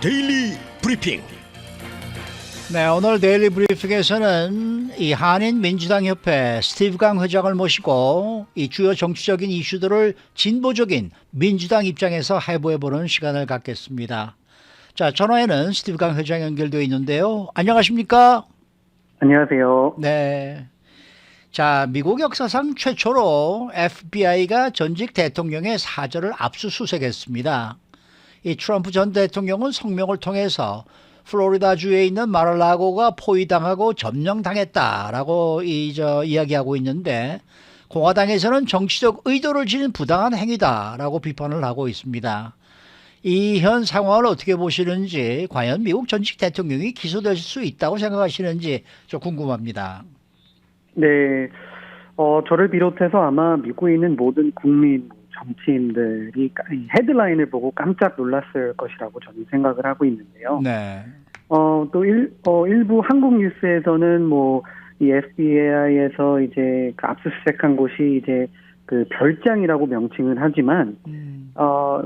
데일리 브리핑. 네, 오늘 데일리 브리핑에서는 이 한인 민주당 협회 스티브 강 회장을 모시고 이 주요 정치적인 이슈들을 진보적인 민주당 입장에서 해부해보는 시간을 갖겠습니다. 자, 전화에는 스티브 강 회장 연결되어 있는데요. 안녕하십니까? 안녕하세요. 네. 자, 미국 역사상 최초로 FBI가 전직 대통령의 사저를 압수수색했습니다. 이 트럼프 전 대통령은 성명을 통해서 플로리다주에 있는 마르라고가 포위당하고 점령당했다라고 이야기하고 있는데, 공화당에서는 정치적 의도를 지닌 부당한 행위다라고 비판을 하고 있습니다. 이 현 상황을 어떻게 보시는지, 과연 미국 전직 대통령이 기소될 수 있다고 생각하시는지 좀 궁금합니다. 네, 저를 비롯해서 아마 미국에 있는 모든 국민, 정치인들이 이 헤드라인을 보고 깜짝 놀랐을 것이라고 저는 생각을 하고 있는데요. 네. 또 일부 한국 뉴스에서는 이 FBI에서 이제 그 압수수색한 곳이 이제 그 별장이라고 명칭을 하지만,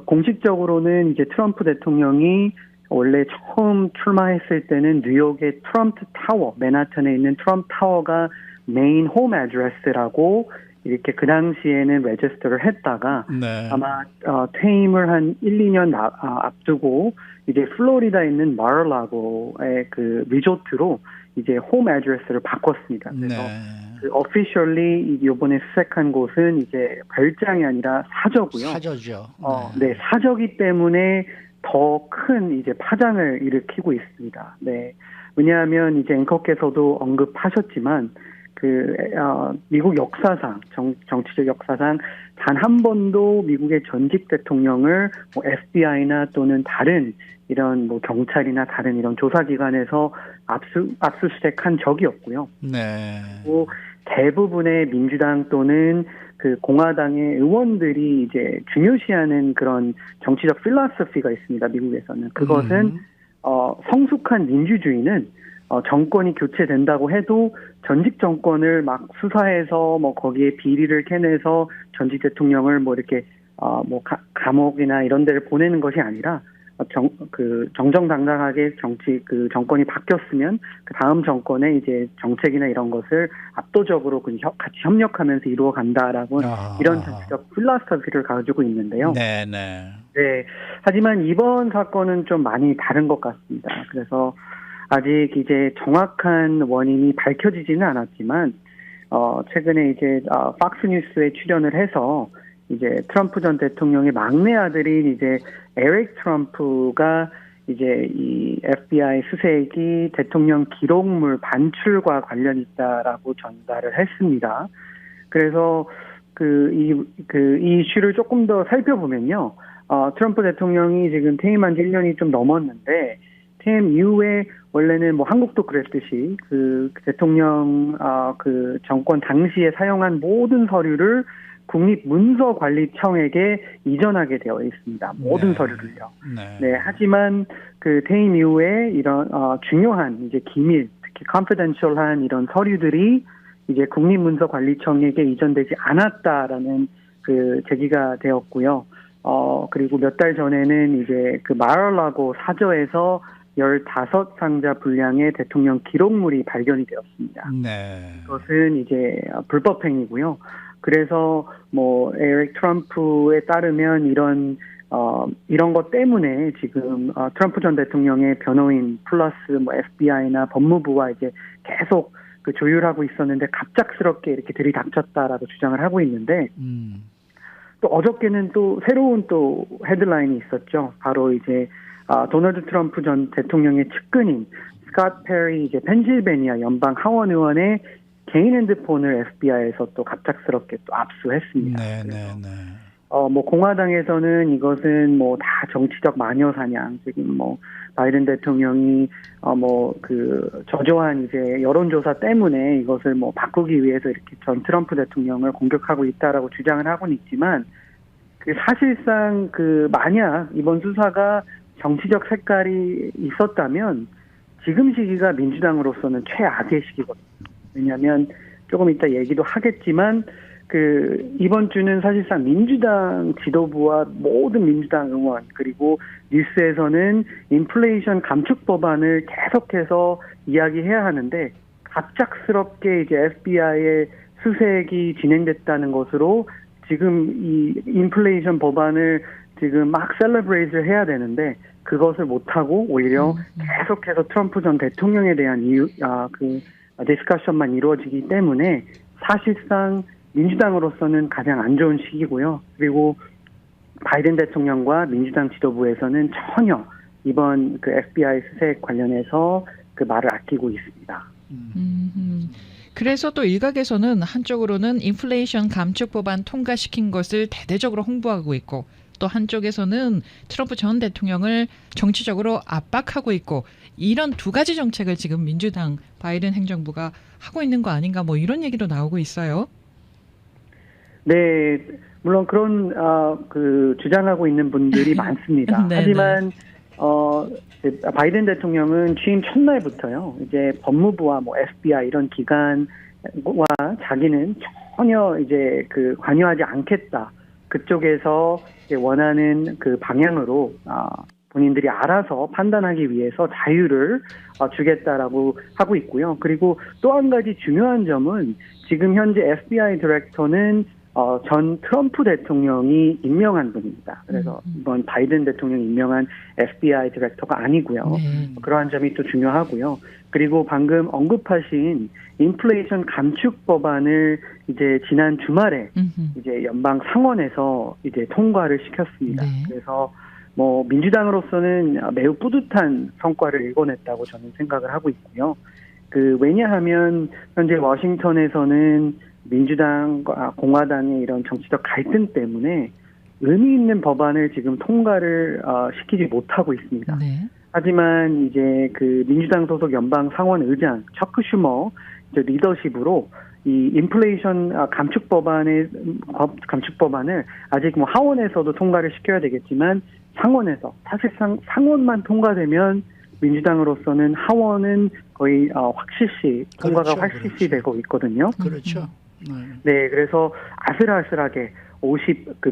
공식적으로는 이제 트럼프 대통령이 원래 처음 출마했을 때는 뉴욕의 트럼프 타워, 맨하탄에 있는 트럼프 타워가 메인 홈 애드레스라고 이렇게 그 당시에는 레지스터를 했다가, 네. 아마 퇴임을 한 1, 2년 앞두고 이제 플로리다에 있는 마르라고의 그 리조트로 이제 홈 애드레스를 바꿨습니다. 그래서 네. 그 officially 이번에 수색한 곳은 이제 별장이 아니라 사저고요. 사저죠. 네, 사저기 때문에 더 큰 이제 파장을 일으키고 있습니다. 네. 왜냐하면 이제 앵커께서도 언급하셨지만 미국 역사상, 정치적 역사상 단 한 번도 미국의 전직 대통령을 FBI나 또는 다른 이런 경찰이나 다른 이런 조사기관에서 압수수색한 적이 없고요. 네. 또 대부분의 민주당 또는 그 공화당의 의원들이 이제 중요시하는 그런 정치적 필로소피가 있습니다. 미국에서는. 그것은 성숙한 민주주의는 정권이 교체된다고 해도 전직 정권을 막 수사해서 거기에 비리를 캐내서 전직 대통령을 이렇게 감옥이나 이런 데를 보내는 것이 아니라 정정당당하게 정권이 바뀌었으면 그 다음 정권의 이제 정책이나 이런 것을 압도적으로 같이 협력하면서 이루어 간다라고 이런 정치적 필로소피를 가지고 있는데요. 네. 네. 하지만 이번 사건은 좀 많이 다른 것 같습니다. 그래서 아직 이제 정확한 원인이 밝혀지지는 않았지만, 최근에 이제, 팍스뉴스에 출연을 해서, 이제 트럼프 전 대통령의 막내 아들인 이제 에릭 트럼프가 이제 이 FBI 수색이 대통령 기록물 반출과 관련이 있다라고 전달을 했습니다. 그래서 이 이슈를 조금 더 살펴보면요. 트럼프 대통령이 지금 퇴임한 지 1년이 좀 넘었는데, 퇴임 이후에 원래는 한국도 그랬듯이 그 대통령 그 정권 당시에 사용한 모든 서류를 국립문서관리청에게 이전하게 되어 있습니다. 모든 서류를요. 네. 하지만 그 퇴임 이후에 이런 중요한 이제 기밀, 특히 confidential한 이런 서류들이 이제 국립문서관리청에게 이전되지 않았다라는 그 제기가 되었고요. 그리고 몇 달 전에는 이제 그 마르라고 사저에서 15상자 분량의 대통령 기록물이 발견이 되었습니다. 네. 그것은 이제 불법행위고요. 그래서 에릭 트럼프에 따르면 이런 것 때문에 지금 트럼프 전 대통령의 변호인 플러스 FBI나 법무부와 이제 계속 그 조율하고 있었는데 갑작스럽게 이렇게 들이닥쳤다라고 주장을 하고 있는데, 또 어저께는 또 새로운 또 헤드라인이 있었죠. 바로 이제 도널드 트럼프 전 대통령의 측근인 스캇 페리 이제 펜실베니아 연방 하원 의원의 개인 핸드폰을 FBI에서 또 갑작스럽게 또 압수했습니다. 네. 공화당에서는 이것은 다 정치적 마녀 사냥, 지금 바이든 대통령이 저조한 이제 여론조사 때문에 이것을 바꾸기 위해서 이렇게 전 트럼프 대통령을 공격하고 있다라고 주장을 하고는 있지만, 사실상 만약 이번 수사가 정치적 색깔이 있었다면 지금 시기가 민주당으로서는 최악의 시기거든요. 왜냐하면 조금 이따 얘기도 하겠지만 이번 주는 사실상 민주당 지도부와 모든 민주당 의원, 그리고 뉴스에서는 인플레이션 감축 법안을 계속해서 이야기해야 하는데, 갑작스럽게 이제 FBI의 수색이 진행됐다는 것으로 지금 이 인플레이션 법안을 지금 막 셀러브레이트를 해야 되는데, 그것을 못하고 오히려 계속해서 트럼프 전 대통령에 대한 디스커션만 이루어지기 때문에 사실상 민주당으로서는 가장 안 좋은 시기고요. 그리고 바이든 대통령과 민주당 지도부에서는 전혀 이번 FBI 수색 관련해서 그 말을 아끼고 있습니다. 그래서 또 일각에서는 한쪽으로는 인플레이션 감축 법안 통과시킨 것을 대대적으로 홍보하고 있고, 또 한쪽에서는 트럼프 전 대통령을 정치적으로 압박하고 있고, 이런 두 가지 정책을 지금 민주당 바이든 행정부가 하고 있는 거 아닌가, 뭐 이런 얘기도 나오고 있어요. 네, 물론 그런 주장하고 있는 분들이 많습니다. 하지만 바이든 대통령은 취임 첫날부터요, 이제 법무부와 뭐 FBI 이런 기관과 자기는 전혀 이제 관여하지 않겠다. 그쪽에서 원하는 그 방향으로 본인들이 알아서 판단하기 위해서 자유를 주겠다라고 하고 있고요. 그리고 또 한 가지 중요한 점은 지금 현재 FBI 디렉터는 전 트럼프 대통령이 임명한 분입니다. 그래서 이번 바이든 대통령이 임명한 FBI 디렉터가 아니고요. 그러한 점이 또 중요하고요. 그리고 방금 언급하신 인플레이션 감축 법안을 이제 지난 주말에 이제 연방 상원에서 이제 통과를 시켰습니다. 네. 그래서 뭐 민주당으로서는 매우 뿌듯한 성과를 일궈냈다고 저는 생각을 하고 있고요. 왜냐하면 현재 워싱턴에서는 민주당과 공화당의 이런 정치적 갈등 때문에 의미 있는 법안을 지금 통과를 시키지 못하고 있습니다. 네. 하지만 이제 민주당 소속 연방 상원 의장 처크 슈머 리더십으로 이 인플레이션 감축 법안을 아직 뭐 하원에서도 통과를 시켜야 되겠지만 상원에서 사실상 상원만 통과되면 민주당으로서는 하원은 거의 확실시 통과가 그렇죠, 확실시 되고 있거든요. 그렇죠. 네, 그래서 아슬아슬하게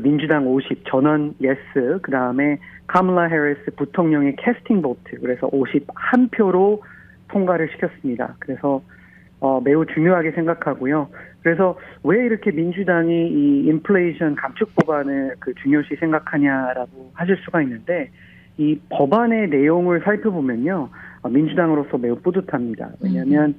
민주당 50 전원 예스, 그 다음에 카멀라 해리스 부통령의 캐스팅 보트, 그래서 51표로 통과를 시켰습니다. 그래서 매우 중요하게 생각하고요. 그래서 왜 이렇게 민주당이 이 인플레이션 감축 법안을 중요시 생각하냐라고 하실 수가 있는데, 이 법안의 내용을 살펴보면요, 민주당으로서 매우 뿌듯합니다. 왜냐하면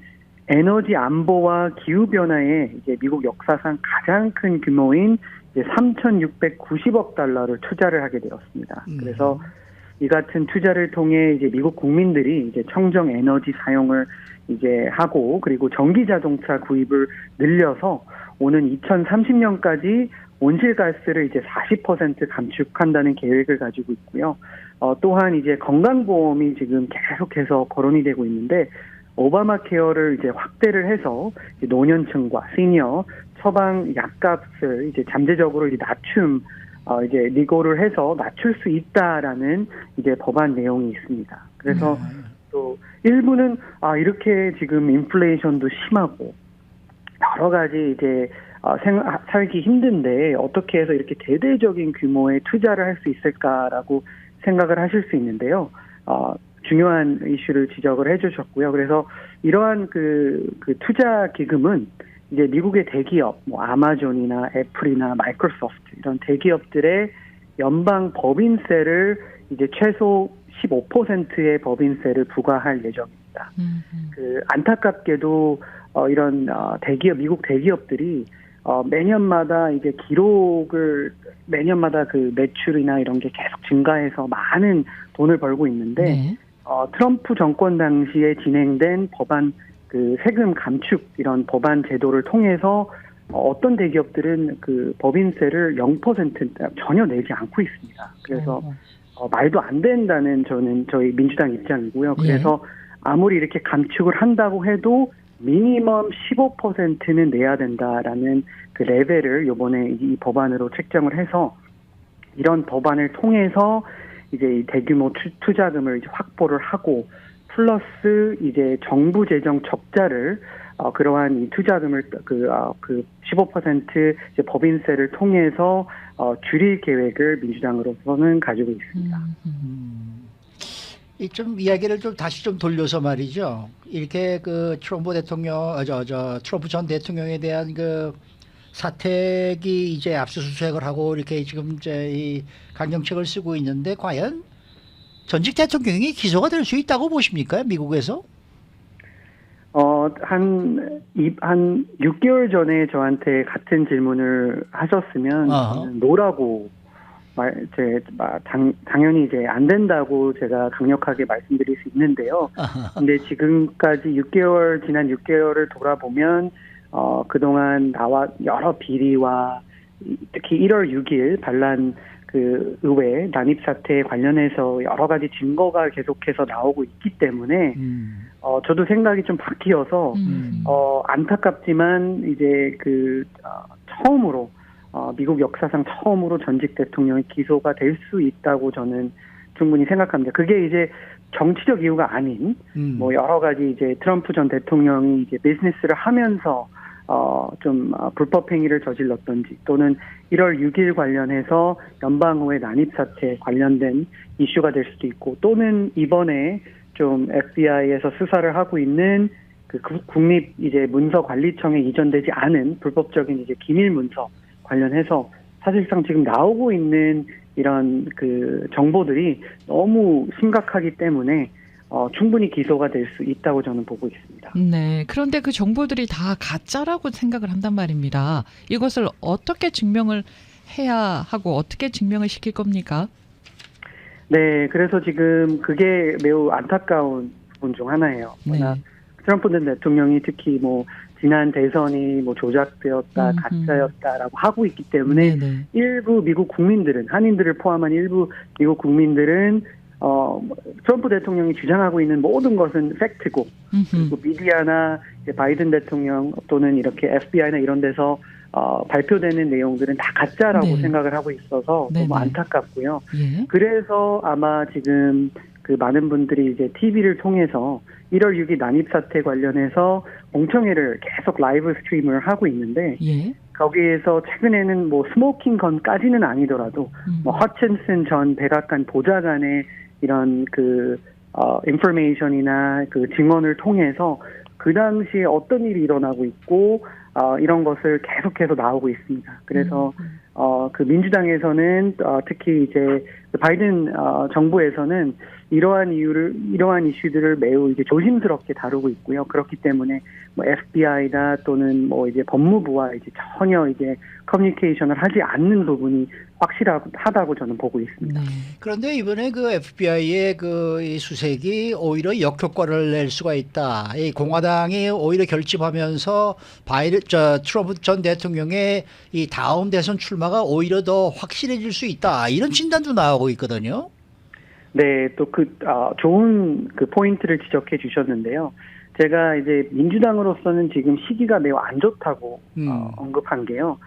에너지 안보와 기후 변화에 이제 미국 역사상 가장 큰 규모인 이제 3,690억 달러를 투자를 하게 되었습니다. 그래서 이 같은 투자를 통해 이제 미국 국민들이 이제 청정 에너지 사용을 이제 하고, 그리고 전기 자동차 구입을 늘려서 오는 2030년까지 온실가스를 이제 40% 감축한다는 계획을 가지고 있고요. 또한 이제 건강보험이 지금 계속해서 거론이 되고 있는데, 오바마 케어를 이제 확대를 해서 이제 노년층과 시니어 처방 약값을 이제 잠재적으로 이제 이제 리고를 해서 낮출 수 있다라는 이제 법안 내용이 있습니다. 그래서 또 일부는 이렇게 지금 인플레이션도 심하고 여러 가지 이제 살기 힘든데 어떻게 해서 이렇게 대대적인 규모의 투자를 할 수 있을까라고 생각을 하실 수 있는데요. 중요한 이슈를 지적을 해주셨고요. 그래서 이러한 투자 기금은 이제 미국의 대기업, 뭐 아마존이나 애플이나 마이크로소프트 이런 대기업들의 연방 법인세를 이제 최소 15%의 법인세를 부과할 예정입니다. 안타깝게도 이런 미국 대기업들이 매년마다 이제 매년마다 매출이나 이런 게 계속 증가해서 많은 돈을 벌고 있는데, 네. 트럼프 정권 당시에 진행된 법안 세금 감축 이런 법안 제도를 통해서 어떤 대기업들은 법인세를 0% 전혀 내지 않고 있습니다. 그래서 말도 안 된다는 저희 민주당 입장이고요. 그래서 아무리 이렇게 감축을 한다고 해도 미니멈 15%는 내야 된다라는 레벨을 이번에 이 법안으로 책정을 해서, 이런 법안을 통해서 이제 이 대규모 투자금을 이제 확보를 하고, 플러스 이제 정부 재정 적자를 그러한 이 투자금을 그 15% 이제 법인세를 통해서 줄일 계획을 민주당으로서는 가지고 있습니다. 이 좀 이야기를 좀 다시 좀 돌려서 말이죠. 이렇게 그 트럼프 대통령, 트럼프 전 대통령에 대한 그 사택이 이제 압수수색을 하고 이렇게 지금 이제 이 강경책을 쓰고 있는데 과연 전직 대통령이 기소가 될 수 있다고 보십니까? 미국에서? 한 6개월 전에 저한테 같은 질문을 하셨으면 저는 노라고 당연히 이제 안 된다고 제가 강력하게 말씀드릴 수 있는데요. 근데 지금까지 지난 6개월을 돌아보면, 그동안 나와 여러 비리와 특히 1월 6일 반란 그 의회 난입 사태 관련해서 여러 가지 증거가 계속해서 나오고 있기 때문에, 저도 생각이 좀 바뀌어서, 안타깝지만 이제 처음으로 미국 역사상 처음으로 전직 대통령이 기소가 될 수 있다고 저는 충분히 생각합니다. 그게 이제 정치적 이유가 아닌 뭐 여러 가지 이제 트럼프 전 대통령이 이제 비즈니스를 하면서 좀 불법 행위를 저질렀던지 또는 1월 6일 관련해서 연방의회 난입 사태 관련된 이슈가 될 수도 있고 또는 이번에 좀 FBI에서 수사를 하고 있는 그 국립 이제 문서관리청에 이전되지 않은 불법적인 이제 기밀 문서 관련해서 사실상 지금 나오고 있는 이런 그 정보들이 너무 심각하기 때문에 충분히 기소가 될 수 있다고 저는 보고 있습니다. 네. 그런데 그 정보들이 다 가짜라고 생각을 한단 말입니다. 이것을 어떻게 증명을 해야 하고 어떻게 증명을 시킬 겁니까? 네. 그래서 지금 그게 매우 안타까운 부분 중 하나예요. 워낙 트럼프 전 대통령이 특히 뭐 지난 대선이 뭐 조작되었다, 가짜였다라고 하고 있기 때문에 일부 미국 국민들은 한인들을 포함한 일부 미국 국민들은 트럼프 대통령이 주장하고 있는 모든 것은 팩트고 그리고 미디어나 바이든 대통령 또는 이렇게 FBI나 이런 데서 발표되는 내용들은 다 가짜라고 생각을 하고 있어서 너무 안타깝고요. 그래서 아마 지금 그 많은 분들이 이제 TV를 통해서 1월 6일 난입 사태 관련해서 공청회를 계속 라이브 스트리밍을 하고 있는데 거기에서 최근에는 뭐 스모킹 건까지는 아니더라도 뭐 허친슨 전 백악관 보좌관의 이런 그 인포메이션이나 그 증언을 통해서 그 당시에 어떤 일이 일어나고 있고 이런 것을 계속해서 나오고 있습니다. 그래서 그 민주당에서는 특히 이제 바이든 정부에서는 이러한 이슈들을 매우 이제 조심스럽게 다루고 있고요. 그렇기 때문에 뭐 FBI나 또는 뭐 이제 법무부와 이제 전혀 이제 커뮤니케이션을 하지 않는 부분이 확실하다고 저는 보고 있습니다. 그런데 이번에 그 FBI의 이 수색이 오히려 역효과를 낼 수가 있다. 이 공화당이 오히려 결집하면서 트럼프 전 대통령의 이 다음 대선 출마가 오히려 더 확실해질 수 있다. 이런 진단도 나오고 있거든요. 네, 또 좋은 그 포인트를 지적해 주셨는데요. 제가 이제 민주당으로서는 지금 시기가 매우 안 좋다고 언급한 게요.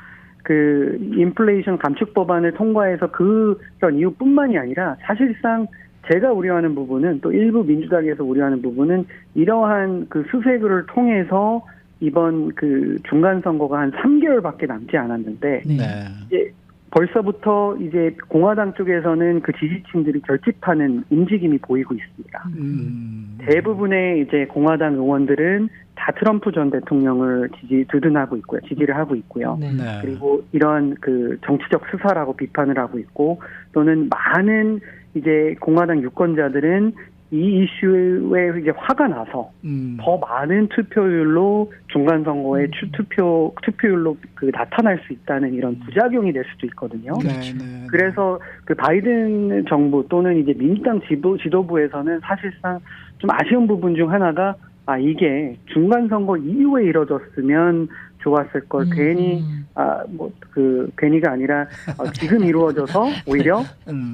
그 인플레이션 감축 법안을 통과해서 그런 이유뿐만이 아니라 사실상 제가 우려하는 부분은 또 일부 민주당에서 우려하는 부분은 이러한 그 수색을 통해서 이번 그 중간 선거가 한 3개월밖에 남지 않았는데 이제 벌써부터 이제 공화당 쪽에서는 그 지지층들이 결집하는 움직임이 보이고 있습니다. 대부분의 이제 공화당 의원들은 다 트럼프 전 대통령을 두둔하고 있고요. 지지를 하고 있고요. 그리고 이런 그 정치적 수사라고 비판을 하고 있고 또는 많은 이제 공화당 유권자들은 이 이슈에 이제 화가 나서 더 많은 투표율로 중간 선거에 투표율로 그 나타날 수 있다는 이런 부작용이 될 수도 있거든요. 그래서 그 바이든 정부 또는 이제 민주당 지도부에서는 사실상 좀 아쉬운 부분 중 하나가 이게 중간 선거 이후에 이뤄졌으면 좋았을 걸 괜히가 아니라 지금 이루어져서 오히려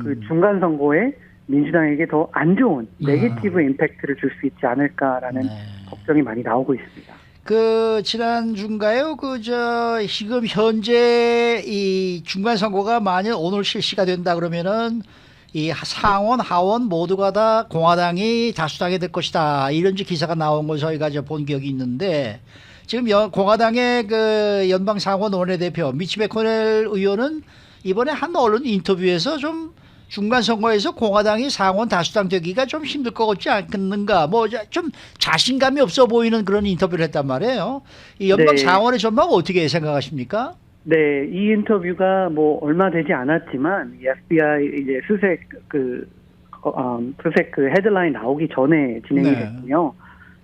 그 중간 선거에 민주당에게 더 안 좋은 네거티브 임팩트를 줄 수 있지 않을까라는 걱정이 많이 나오고 있습니다. 그 지난주인가요? 지금 현재 이 중간 선거가 만약 오늘 실시가 된다 그러면은 이 상원, 하원 모두가 다 공화당이 다수당이 될 것이다. 이런 기사가 나온 걸 저희가 이제 본 기억이 있는데 지금 공화당의 그 연방 상원 원내대표 미치 매코넬 의원은 이번에 한 언론 인터뷰에서 좀 중간 선거에서 공화당이 상원 다수당 되기가 좀 힘들 것 같지 않겠는가, 뭐 좀 자신감이 없어 보이는 그런 인터뷰를 했단 말이에요. 이 연방 네. 상원의 전망 어떻게 생각하십니까? 네, 이 인터뷰가 뭐 얼마 되지 않았지만 이 FBI 이제 수색 그 헤드라인 나오기 전에 진행이 네. 됐고요.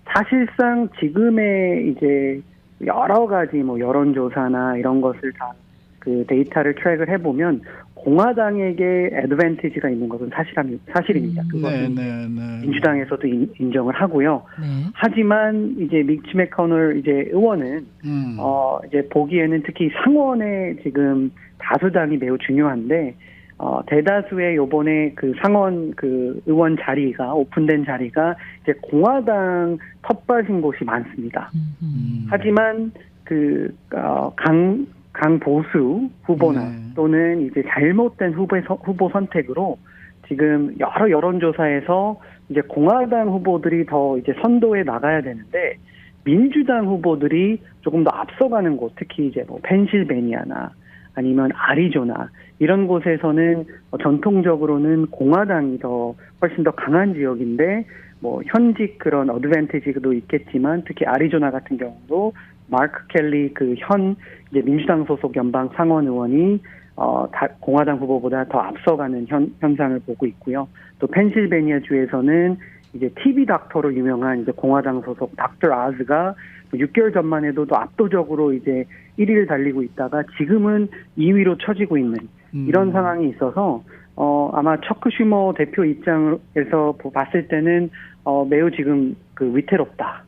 사실상 지금의 이제 여러 가지 뭐 여론조사나 이런 것을 다 그 데이터를 트랙을 해보면 공화당에게 애드밴티지가 있는 것은 사실입니다. 그것은 네. 민주당에서도 인정을 하고요. 네. 하지만 이제 미치 매코넬 이제 의원은 이제 보기에는 특히 상원의 지금 다수당이 매우 중요한데 대다수의 요번에 그 상원 그 의원 자리가 오픈된 자리가 이제 공화당 텃밭인 곳이 많습니다. 하지만 그 강보수 후보나 또는 이제 잘못된 후보 선택으로 지금 여러 여론조사에서 이제 공화당 후보들이 더 이제 선도에 나가야 되는데 민주당 후보들이 조금 더 앞서가는 곳, 특히 이제 뭐 펜실베니아나 아니면 아리조나 이런 곳에서는 전통적으로는 공화당이 더 훨씬 더 강한 지역인데 뭐 현직 그런 어드밴티지도 있겠지만 특히 아리조나 같은 경우도 마크 켈리 그 현 이제 민주당 소속 연방 상원 의원이 공화당 후보보다 더 앞서가는 현상을 보고 있고요. 또 펜실베니아 주에서는 이제 TV 닥터로 유명한 이제 공화당 소속 닥터 아즈가 6개월 전만 해도 또 압도적으로 이제 1위를 달리고 있다가 지금은 2위로 처지고 있는 이런 상황이 있어서 아마 처크 슈머 대표 입장에서 봤을 때는 매우 지금 그 위태롭다.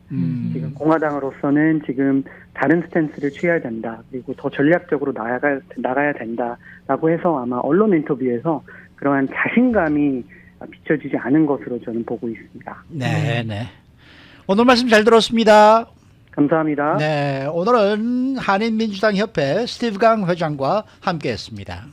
지금 공화당으로서는 지금 다른 스탠스를 취해야 된다. 그리고 더 전략적으로 나가야 된다라고 해서 아마 언론 인터뷰에서 그러한 자신감이 비춰지지 않은 것으로 저는 보고 있습니다. 네. 오늘 말씀 잘 들었습니다. 감사합니다. 네, 오늘은 한인민주당 협회 스티브 강 회장과 함께했습니다.